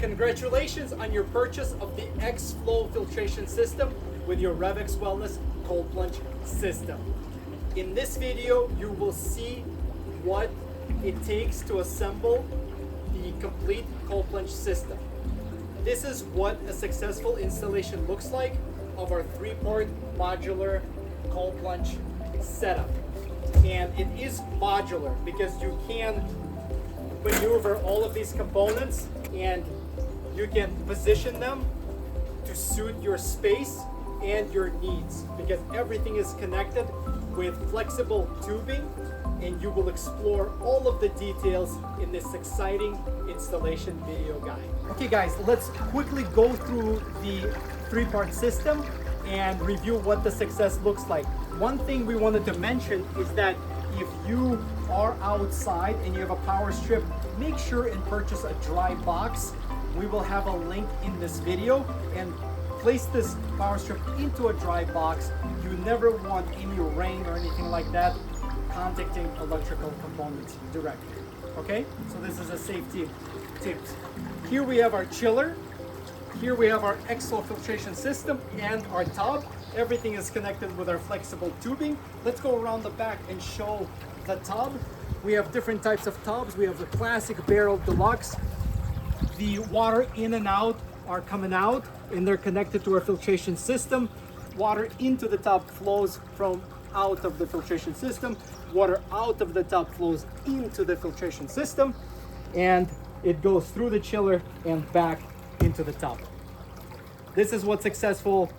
Congratulations on your purchase of the X-Flow filtration system with your RevX Wellness Cold Plunge System. In this video, you will see what it takes to assemble the complete cold plunge system. This is what a successful installation looks like of our three-part modular cold plunge setup. And it is modular because you can maneuver all of these components and you can position them to suit your space and your needs, because everything is connected with flexible tubing, and you will explore all of the details in this exciting installation video guide. Okay guys, let's quickly go through the three-part system and review what the success looks like. One thing we wanted to mention is that if you are outside and you have a power strip, make sure and purchase a dry box. We will have a link in this video, and place this power strip into a dry box. You never want any rain or anything like that contacting electrical components directly. Okay, so this is a safety tip. Here we have our chiller. Here we have our X-Flow filtration system and our tub. Everything is connected with our flexible tubing. Let's go around the back and show the tub. We have different types of tubs. We have the classic barrel deluxe. The water in and out are coming out, and they're connected to our filtration system. Water into the tub flows from out of the filtration system. Water out of the tub flows into the filtration system, and it goes through the chiller and back into the tub. This is what successful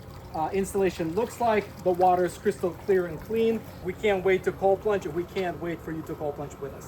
installation looks like. The water is crystal clear and clean. We can't wait to cold plunge, and we can't wait for you to cold plunge with us.